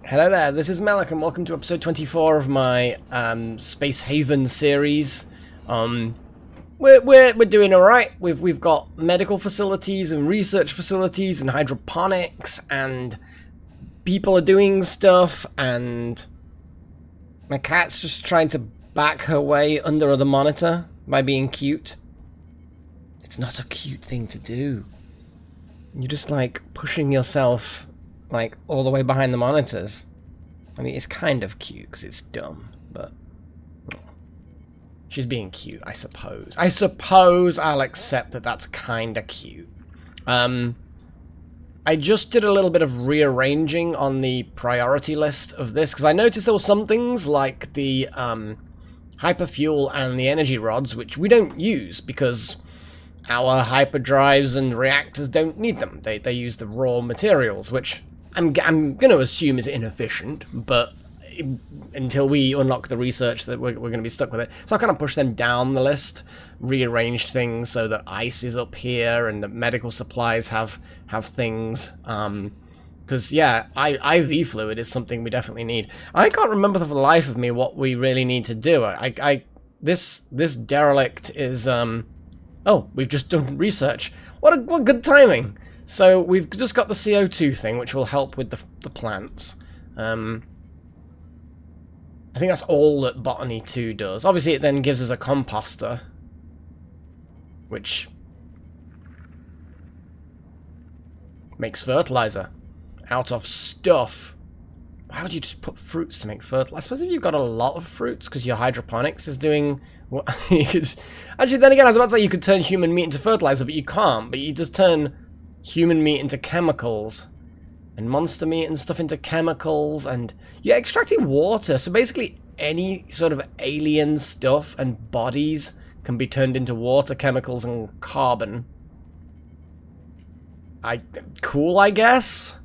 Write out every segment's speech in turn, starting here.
Hello there, this is Malik and welcome to episode 24 of my Space Haven series. We're doing alright. We've got medical facilities and research facilities and hydroponics, and people are doing stuff, and my cat's just trying to back her way under the monitor by being cute. It's not a cute thing to do. You're just like pushing yourself like all the way behind the monitors. I mean, it's kind of cute because it's dumb, but she's being cute, I suppose. I suppose I'll accept that that's kind of cute. I just did a little bit of rearranging on the priority list of this because I noticed there were some things like the hyperfuel and the energy rods which we don't use because our hyperdrives and reactors don't need them. They use the raw materials, which I'm going to assume is inefficient, but until we unlock the research, that we're going to be stuck with it. So I kind of pushed them down the list, rearranged things so that ice is up here and the medical supplies have things. Because yeah, IV fluid is something we definitely need. I can't remember for the life of me what we really need to do. This derelict is oh, we've just done research. What good timing! So we've just got the CO2 thing, which will help with the plants. I think that's all that Botany 2 does. Obviously, it then gives us a composter, which makes fertilizer out of stuff. Why would you just put fruits to make fertilizer? I suppose if you've got a lot of fruits, because your hydroponics is doing what you could. Actually, then again, I was about to say you could turn human meat into fertilizer, but you can't. But you just turn human meat into chemicals, and monster meat and stuff into chemicals, and you're extracting water. So basically, any sort of alien stuff and bodies can be turned into water, chemicals, and carbon. Cool, I guess.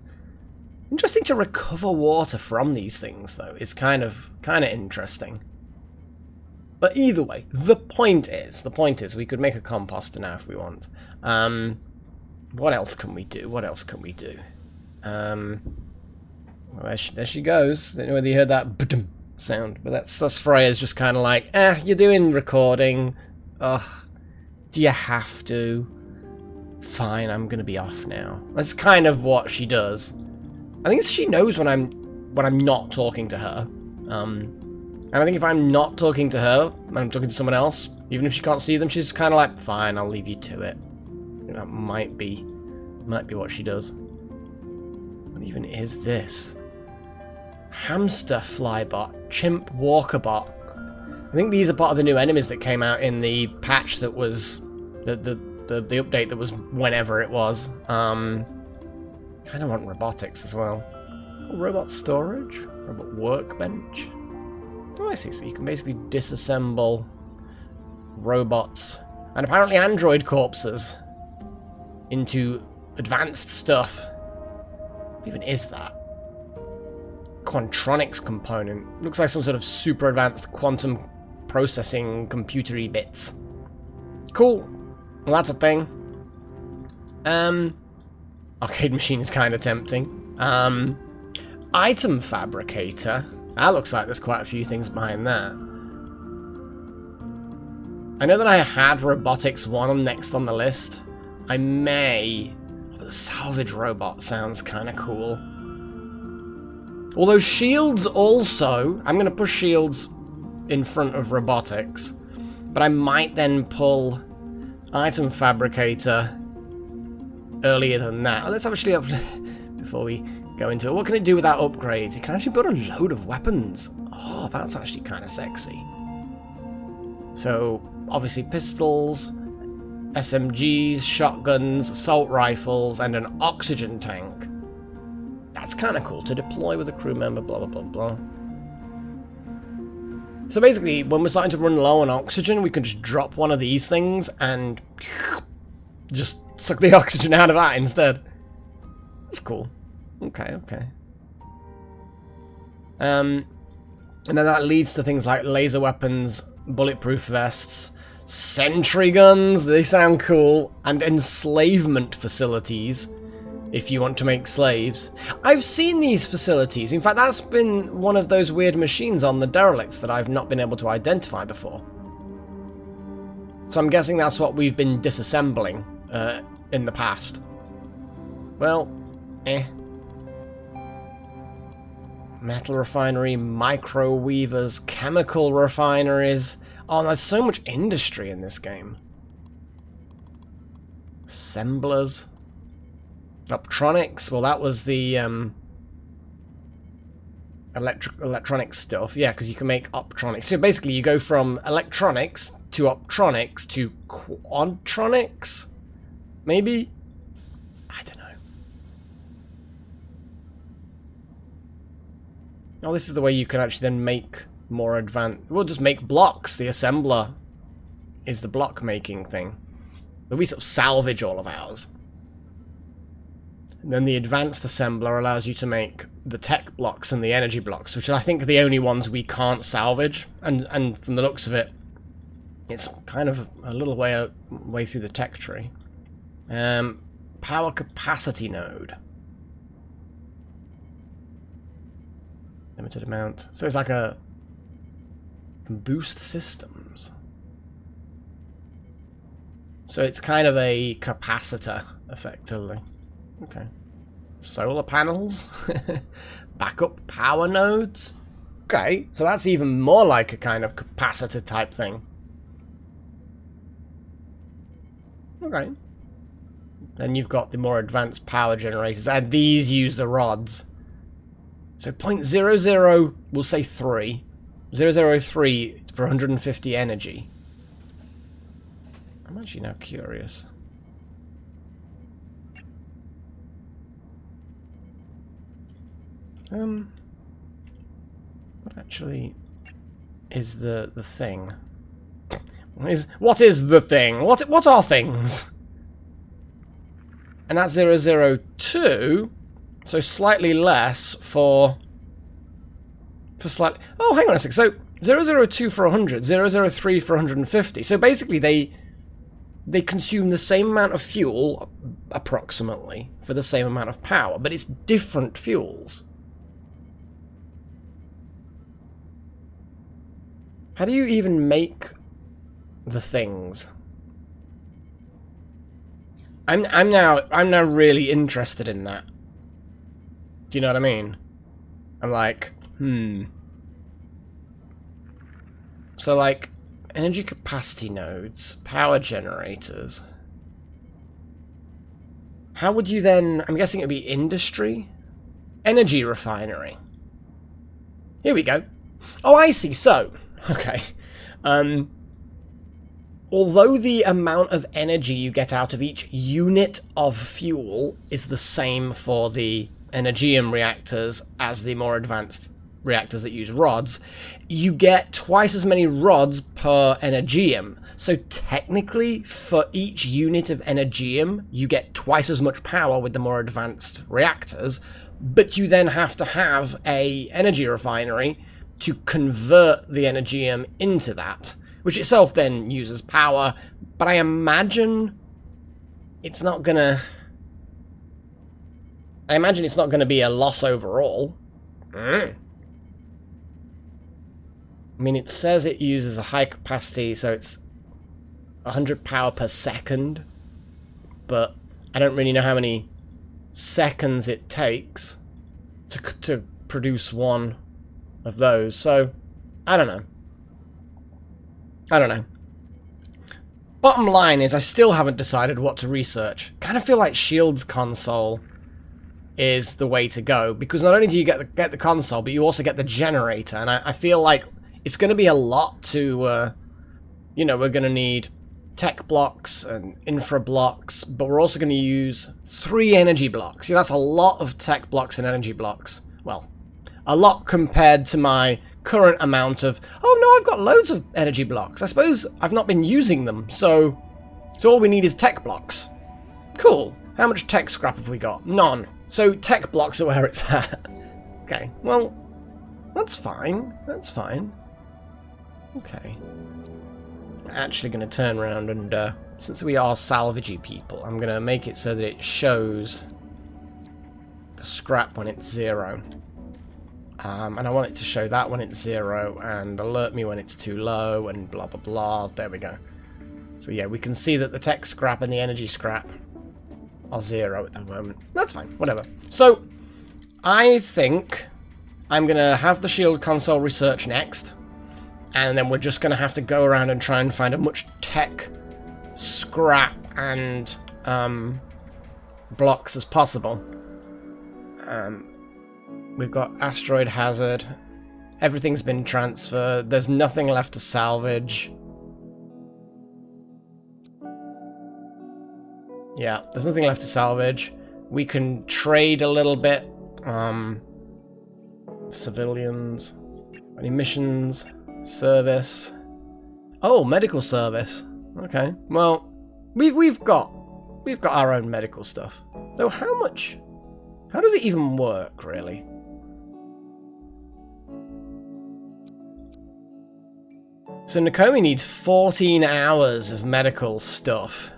Interesting to recover water from these things, though. Is kind of interesting. But either way, the point is, we could make a composter now if we want. What else can we do? Well, there she goes. I don't know whether you heard that sound, but that's Freya's just kind of like, you're doing recording. Ugh, do you have to? Fine, I'm gonna be off now. That's kind of what she does. I think she knows when I'm not talking to her. And I think if I'm not talking to her, and I'm talking to someone else, even if she can't see them, she's kind of like, fine, I'll leave you to it. That might be what she does. What even is this? Hamster flybot, chimp walkerbot. I think these are part of the new enemies that came out in the patch that was the update that was whenever it was. Kind of want robotics as well. Robot storage, robot workbench. Oh, I see. So you can basically disassemble robots and apparently android corpses into advanced stuff. What even is that? Quantronics component. Looks like some sort of super advanced quantum processing computery bits. Cool. Well, that's a thing. Arcade machine is kind of tempting. Item fabricator. That looks like there's quite a few things behind that. I know that I had robotics 1 next on the list. I may... The salvage robot sounds kind of cool. Although shields also... I'm going to push shields in front of robotics. But I might then pull item fabricator earlier than that. Let's actually have... before we go into it. What can it do without upgrades? It can actually build a load of weapons. Oh, that's actually kind of sexy. So, obviously pistols... SMGs, shotguns, assault rifles, and an oxygen tank. That's kind of cool to deploy with a crew member, blah, blah, blah, blah. So basically, when we're starting to run low on oxygen, we can just drop one of these things and just suck the oxygen out of that instead. That's cool. Okay. And then that leads to things like laser weapons, bulletproof vests, sentry guns, they sound cool, and enslavement facilities. if you want to make slaves. I've seen these facilities. In fact, that's been one of those weird machines on the derelicts that I've not been able to identify before. So I'm guessing that's what we've been disassembling in the past. Well, Metal refinery, micro weavers, chemical refineries. Oh, there's so much industry in this game. Assemblers. Optronics. Well, that was the electronic stuff. Yeah, because you can make optronics. So basically, you go from electronics to optronics to quadtronics? Maybe? I don't know. Oh, this is the way you can actually then make more advanced... We'll just make blocks. The assembler is the block making thing. But we sort of salvage all of ours. And then the advanced assembler allows you to make the tech blocks and the energy blocks, which I think are the only ones we can't salvage. And from the looks of it, it's kind of a little way through the tech tree. Power capacity node. Limited amount. So it's like a... can boost systems. So it's kind of a capacitor, effectively. Okay. Solar panels. Backup power nodes. Okay, so that's even more like a kind of capacitor type thing. Okay. Then you've got the more advanced power generators, and these use the rods. So 0.00, we'll say 3. 003 for 150 energy. I'm actually now curious. What actually is the thing? What is the thing? What are things? And that's 002, so slightly less for slightly... Oh, hang on a sec. So 002 for 100, 003 for 150. So basically they consume the same amount of fuel, approximately, for the same amount of power, but it's different fuels. How do you even make the things? I'm now really interested in that. Do you know what I mean? I'm like, So like, energy capacity nodes, power generators. How would you then... I'm guessing it would be industry? Energy refinery. Here we go. Oh, I see. So, okay. Although the amount of energy you get out of each unit of fuel is the same for the Energium reactors as the more advanced reactors that use rods, you get twice as many rods per Energium. So technically, for each unit of Energium, you get twice as much power with the more advanced reactors, but you then have to have a energy refinery to convert the Energium into that, which itself then uses power, but I imagine it's not gonna... I imagine it's not gonna be a loss overall. I mean, it says it uses a high capacity, so it's 100 power per second, but I don't really know how many seconds it takes to produce one of those, so I don't know. Bottom line is I still haven't decided what to research. Kind of feel like Shield's console is the way to go, because not only do you get the console, but you also get the generator, and I feel like it's going to be a lot to, you know, we're going to need tech blocks and infra blocks, but we're also going to use 3 energy blocks. Yeah, that's a lot of tech blocks and energy blocks. Well, a lot compared to my current amount of... Oh no, I've got loads of energy blocks. I suppose I've not been using them, so all we need is tech blocks. Cool. How much tech scrap have we got? None. So tech blocks are where it's at. Okay, well, that's fine. That's fine. Okay. I'm actually going to turn around and, since we are salvagey people, I'm going to make it so that it shows the scrap when it's 0. And I want it to show that when it's 0 and alert me when it's too low and blah blah blah. There we go. So yeah, we can see that the tech scrap and the energy scrap are 0 at the moment. That's fine, whatever. So I think I'm going to have the shield console research next. And then we're just going to have to go around and try and find as much tech scrap and blocks as possible. We've got asteroid hazard. Everything's been transferred. There's nothing left to salvage. Yeah, there's nothing left to salvage. We can trade a little bit. Civilians. Any missions? Service. Oh, medical service. Okay. Well, we've got our own medical stuff. Though how much? How does it even work, really? So Nakomi needs 14 hours of medical stuff.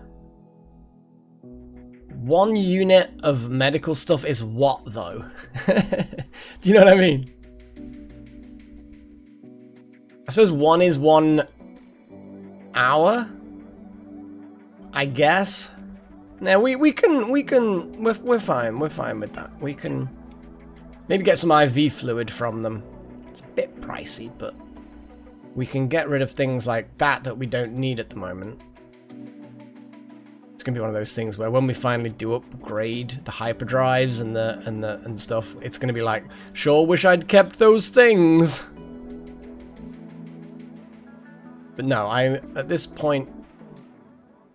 1 unit of medical stuff is what, though? Do you know what I mean? I suppose 1 is 1 hour? I guess? Now, we're fine with that. We can maybe get some IV fluid from them. It's a bit pricey, but we can get rid of things like that we don't need at the moment. It's gonna be one of those things where when we finally do upgrade the hyperdrives and stuff, it's gonna be like, sure wish I'd kept those things. But no, I at this point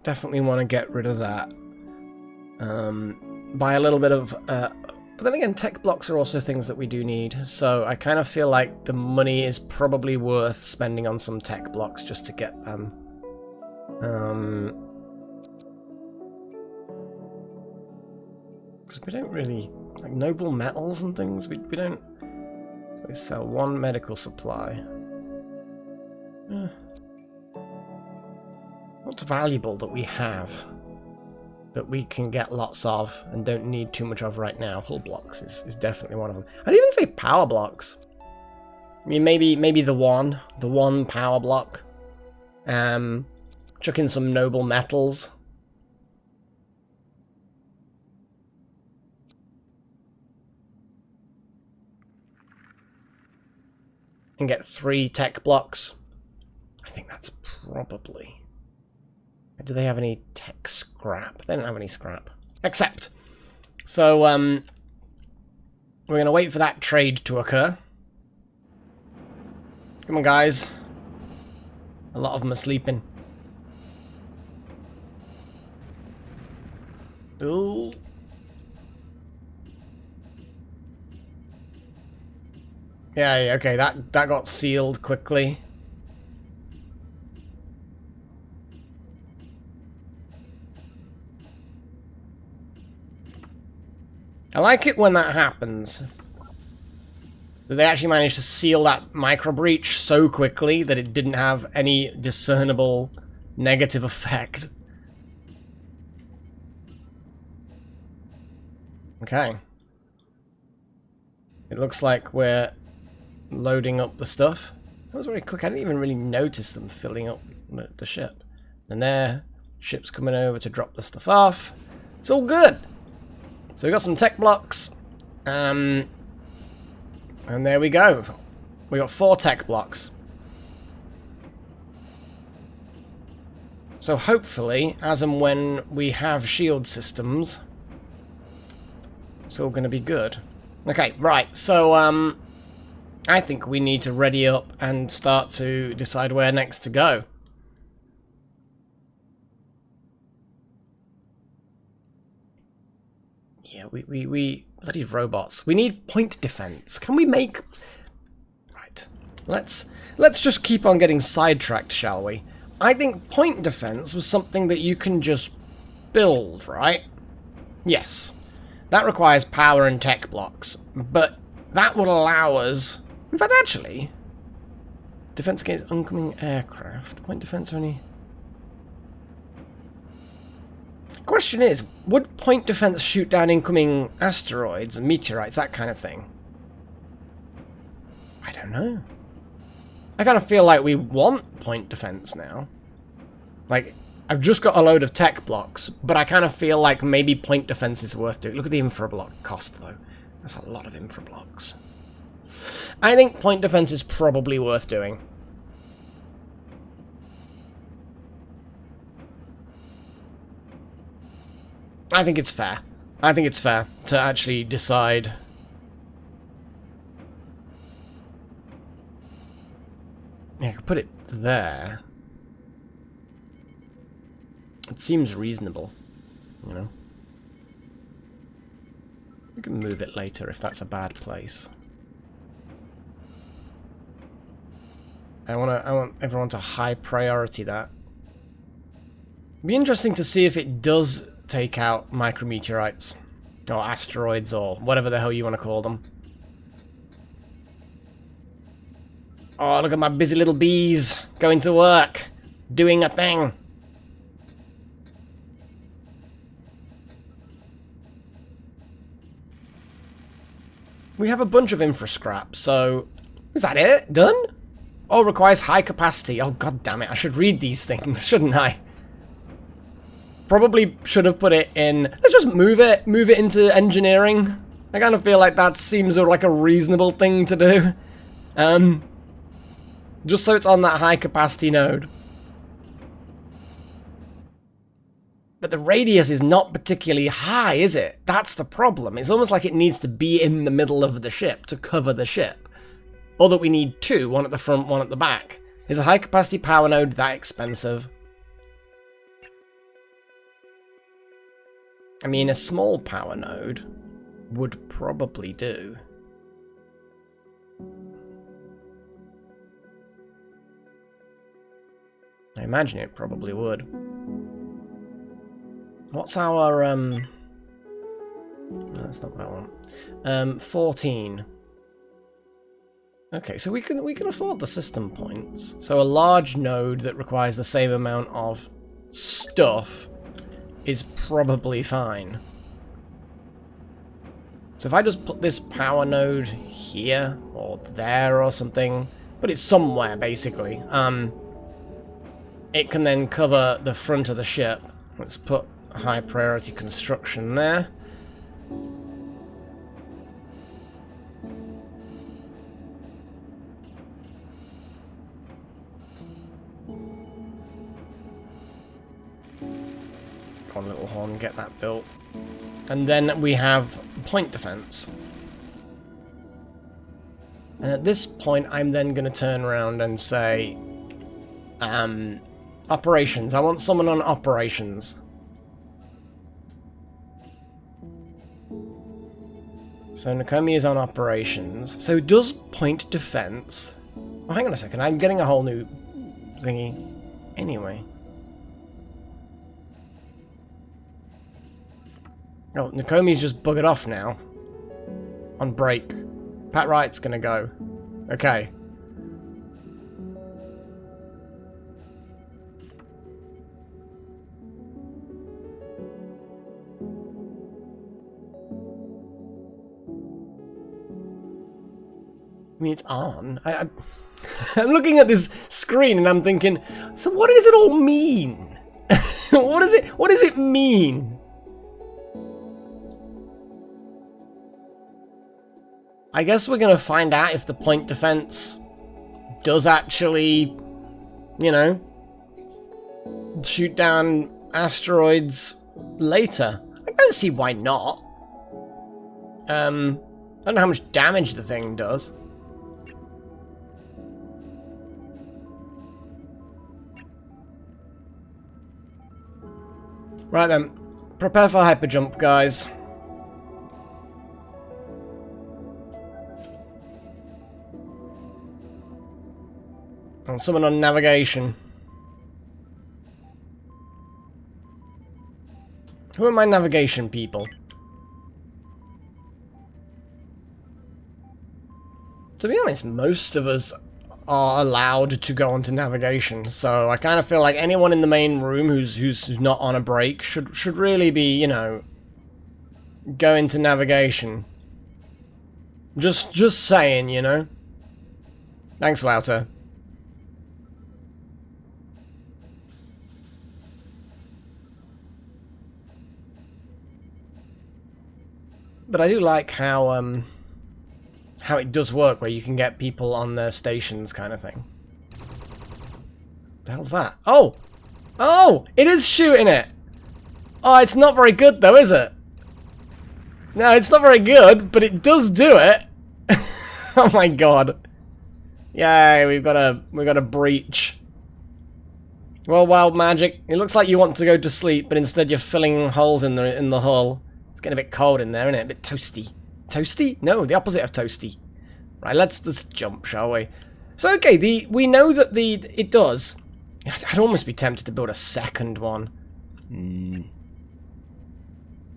definitely want to get rid of that. Buy a little bit of but then again, tech blocks are also things that we do need, so I kind of feel like the money is probably worth spending on some tech blocks just to get them. Because we don't really, like noble metals and things, we don't. We sell 1 medical supply. What's valuable that we have? That we can get lots of and don't need too much of right now. Hull blocks is definitely one of them. I'd even say power blocks. I mean, maybe the one power block. Chuck in some noble metals. And get 3 tech blocks. I think that's probably... Do they have any tech scrap? They don't have any scrap. Accept. So, we're going to wait for that trade to occur. Come on, guys. A lot of them are sleeping. Ooh. Yeah, okay, that got sealed quickly. I like it when that happens. That they actually managed to seal that micro breach so quickly that it didn't have any discernible negative effect. Okay. It looks like we're loading up the stuff. That was very quick. I didn't even really notice them filling up the ship. And there, ship's coming over to drop the stuff off. It's all good. So we got some tech blocks, and there we go. We got 4 tech blocks. So hopefully, as and when we have shield systems, it's all going to be good. Okay, right. So I think we need to ready up and start to decide where next to go. Yeah, we bloody robots. We need point defense. Can we make... Right. Let's just keep on getting sidetracked, shall we? I think point defense was something that you can just build, right? Yes. That requires power and tech blocks, but that would allow us... In fact, actually... Defense against oncoming aircraft. Point defense only... Question is, would point defense shoot down incoming asteroids and meteorites, that kind of thing? I don't know. I kind of feel like we want point defense now. Like, I've just got a load of tech blocks, but I kind of feel like maybe point defense is worth doing. Look at the infra block cost, though. That's a lot of infra blocks. I think point defense is probably worth doing. I think it's fair. I think it's fair to actually decide. Yeah, I could put it there. It seems reasonable, you know. We can move it later if that's a bad place. I want everyone to high priority that. It'd be interesting to see if it does take out micrometeorites or asteroids or whatever the hell you want to call them. Oh, look at my busy little bees going to work, doing a thing. We have a bunch of infra scrap, so is that it? Done? Oh, requires high capacity. Oh, god damn it! I should read these things, shouldn't I? Probably should have put it in. Let's just move it into engineering. I kind of feel like that seems like a reasonable thing to do. Just so it's on that high capacity node. But the radius is not particularly high, is it? That's the problem. It's almost like it needs to be in the middle of the ship to cover the ship. Or that we need two, one at the front, one at the back. Is a high capacity power node that expensive? I mean, a small power node would probably do. I imagine it probably would. What's our, no, that's not what I want. 14. Okay, so we can afford the system points. So a large node that requires the same amount of stuff is probably fine. So if I just put this power node here or there or something, but it's somewhere basically, it can then cover the front of the ship. Let's put high priority construction there. One little horn, get that built. And then we have point defense. And at this point, I'm then going to turn around and say, operations. I want someone on operations. So Nakomi is on operations. So does point defense... Oh, hang on a second. I'm getting a whole new thingy. Anyway. Oh, Nakomi's just buggered off now. On break. Pat Wright's gonna go. Okay. I mean, it's on. I'm looking at this screen and I'm thinking, so what does it all mean? What does it mean? I guess we're going to find out if the point defense does actually, you know, shoot down asteroids later. I don't see why not. I don't know how much damage the thing does. Right then, prepare for hyperjump, guys. And someone on navigation. Who are my navigation people? To be honest, most of us are allowed to go onto navigation. So I kind of feel like anyone in the main room who's not on a break should really be, you know, go into navigation. Just saying, you know. Thanks, Wouter. But I do like how it does work, where you can get people on their stations, kind of thing. What the hell's that? Oh! Oh! It is shooting it! Oh, it's not very good though, is it? No, it's not very good, but it does do it! Oh my god. Yay, we've got a breach. Well, wild magic. It looks like you want to go to sleep, but instead you're filling holes in the hull. It's getting a bit cold in there, isn't it? A bit toasty. Toasty? No, the opposite of toasty. Right, let's just jump, shall we? So, okay, we know that it does. I'd almost be tempted to build a second one.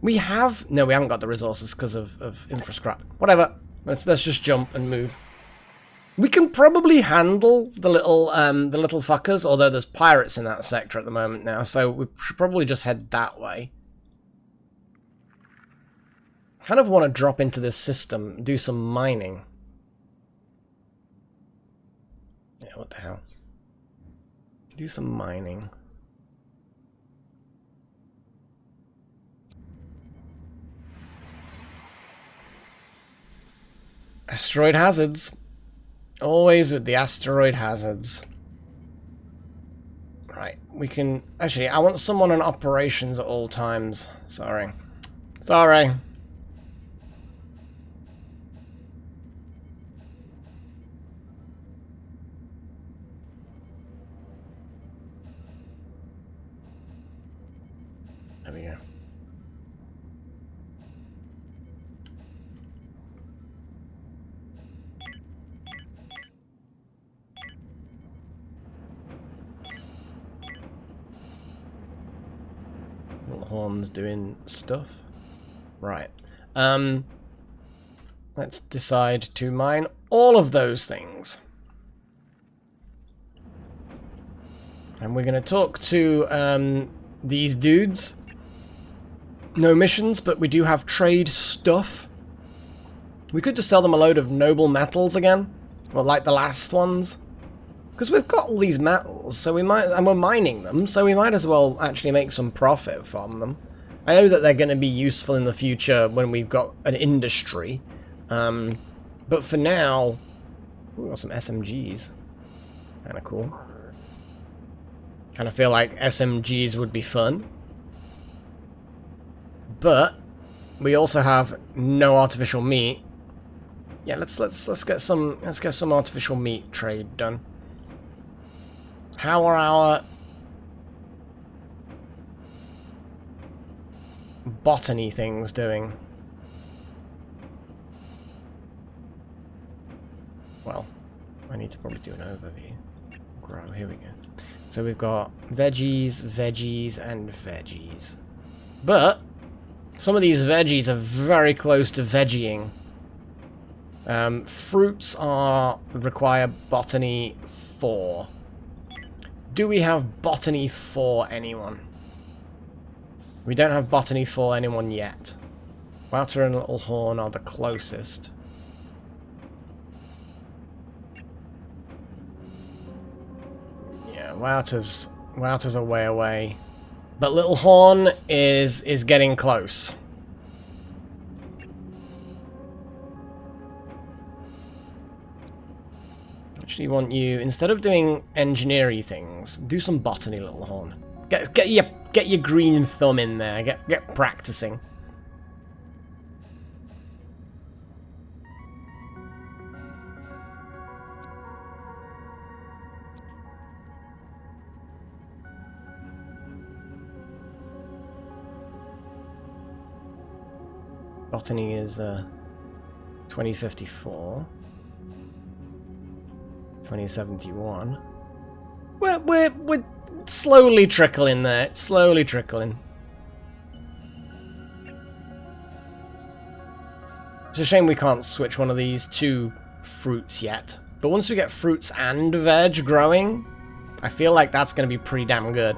We have... No, we haven't got the resources because of infrascrap. Whatever. Let's just jump and move. We can probably handle the little fuckers, although there's pirates in that sector at the moment now, so we should probably just head that way. Kind of want to drop into this system, do some mining. Yeah, what the hell? Do some mining. Asteroid hazards. Always with the asteroid hazards. Right, we can... Actually, I want someone in operations at all times. Sorry. Sorry. There we go. Little horns doing stuff. Right. Let's decide to mine all of those things. And we're going to talk to these dudes. No missions, but we do have trade stuff. We could just sell them a load of noble metals again. Well, like the last ones. Because we've got all these metals, so we might, and we're mining them, so we might as well actually make some profit from them. I know that they're going to be useful in the future when we've got an industry. But for now, we've got some SMGs. Kind of cool. Kind of feel like SMGs would be fun. But we also have no artificial meat. Yeah, let's get some artificial meat trade done. How are our botany things doing? Well, I need to probably do an overview. Grow, here we go. So we've got veggies, veggies, and veggies. But some of these veggies are very close to veggieing. Fruits require botany 4. Do we have botany for anyone? We don't have botany for anyone yet. Wouter and Little Horn are the closest. Yeah, Wouter's a way away. But Little Horn is getting close. Actually want you, instead of doing engineering things, do some botany, Little Horn. Get your green thumb in there. Get practicing. Botany is 2054. 2071. We're slowly trickling there. Slowly trickling. It's a shame we can't switch one of these to fruits yet. But once we get fruits and veg growing, I feel like that's going to be pretty damn good.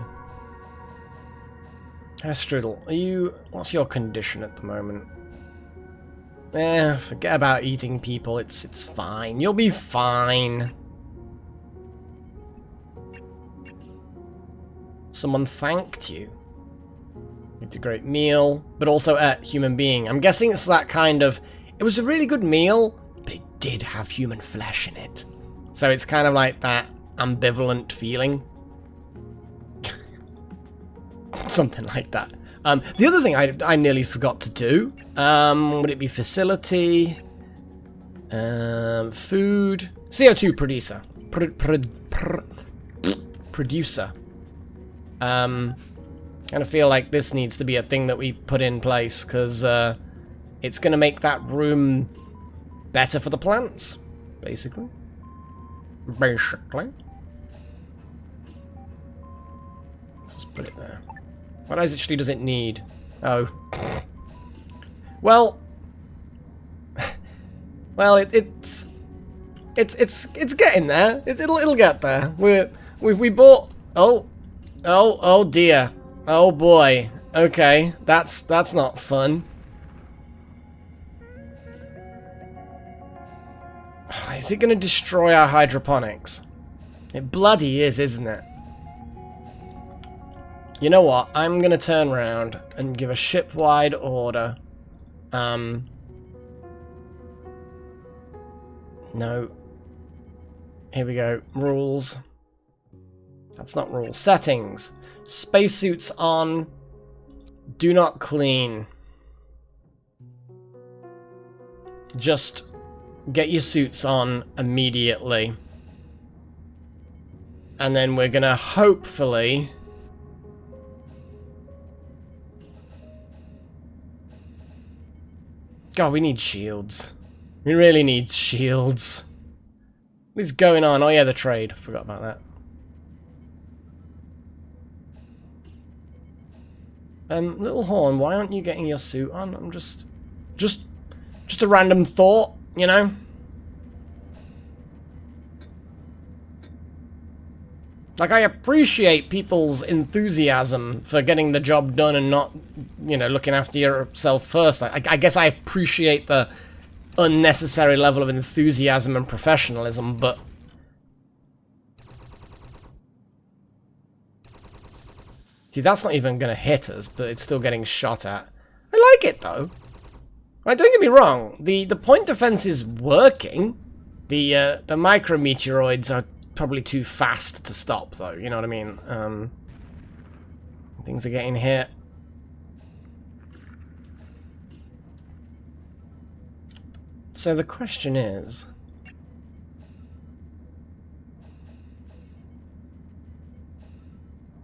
Strudel, are you... What's your condition at the moment? Forget about eating people. It's fine. You'll be fine. Someone thanked you. It's a great meal, but also a human being. I'm guessing it's that kind of... It was a really good meal, but it did have human flesh in it. So it's kind of like that ambivalent feeling. Something like that. The other thing I nearly forgot to do, would it be facility, food, CO2 producer, producer. Kind of feel like this needs to be a thing that we put in place, because it's going to make that room better for the plants, basically. Basically. Let's just put it there. What actually does it need? Oh. Well. Well, it's getting there. It'll get there. We bought. Oh dear. Oh boy. Okay, that's not fun. Is it going to destroy our hydroponics? It bloody is, isn't it? You know what? I'm going to turn around and give a ship-wide order. No. Here we go. Rules. That's not rules. Settings. Spacesuits on. Do not clean. Just get your suits on immediately. And then we're gonna hopefully... God, we need shields. We really need shields. What is going on? Oh yeah, the trade. Forgot about that. Little Horn, why aren't you getting your suit on? I'm just a random thought, you know? Like, I appreciate people's enthusiasm for getting the job done and not, you know, looking after yourself first. I guess I appreciate the unnecessary level of enthusiasm and professionalism, but... See, that's not even going to hit us, but it's still getting shot at. I like it, though. Right, don't get me wrong. The point defense is working. The micrometeoroids are probably too fast to stop, though. You know what I mean? Things are getting hit. So the question is...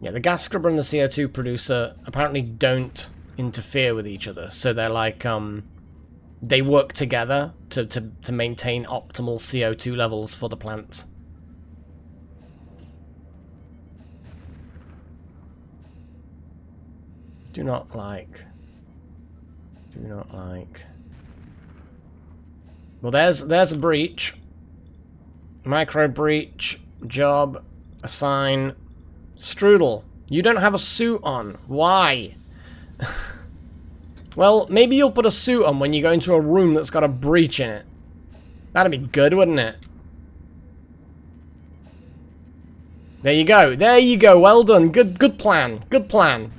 Yeah, the gas scrubber and the CO2 producer apparently don't interfere with each other. So they're like, they work together to maintain optimal CO2 levels for the plants. Do not like. Well, there's a breach. Micro breach. Job. Assign. Strudel, you don't have a suit on. Why? Well, maybe you'll put a suit on when you go into a room that's got a breach in it. That'd be good, wouldn't it? There you go. There you go. Well done. Good plan. Good plan.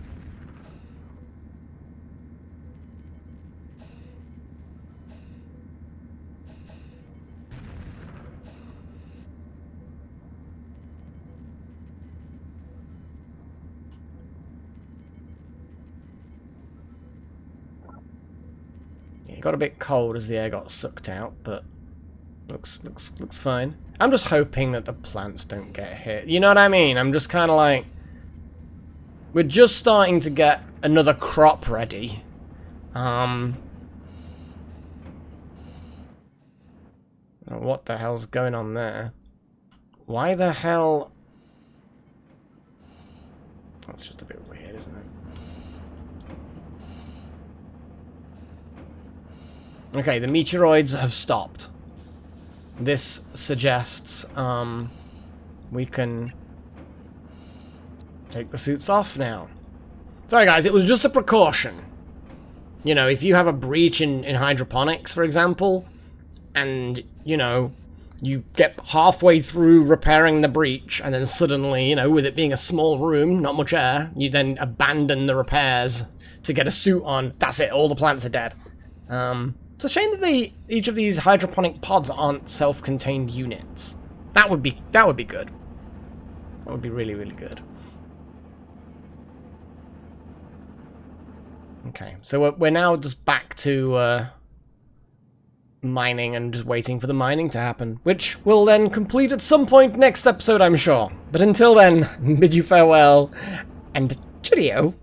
It got a bit cold as the air got sucked out, but looks fine. I'm just hoping that the plants don't get hit. You know what I mean? I'm just kind of like... We're just starting to get another crop ready. What the hell's going on there? Why the hell... That's just a bit weird, isn't it? Okay, the meteoroids have stopped. this suggests we can take the suits off now. Sorry guys, it was just a precaution. You know, if you have a breach in hydroponics, for example, and, you know, you get halfway through repairing the breach, and then suddenly, you know, with it being a small room, not much air, you then abandon the repairs to get a suit on. That's it, all the plants are dead. It's a shame that each of these hydroponic pods aren't self-contained units. That would be good. That would be really, really good. Okay, so we're now just back to mining and just waiting for the mining to happen, which will then complete at some point next episode, I'm sure. But until then, bid you farewell, and cheerio.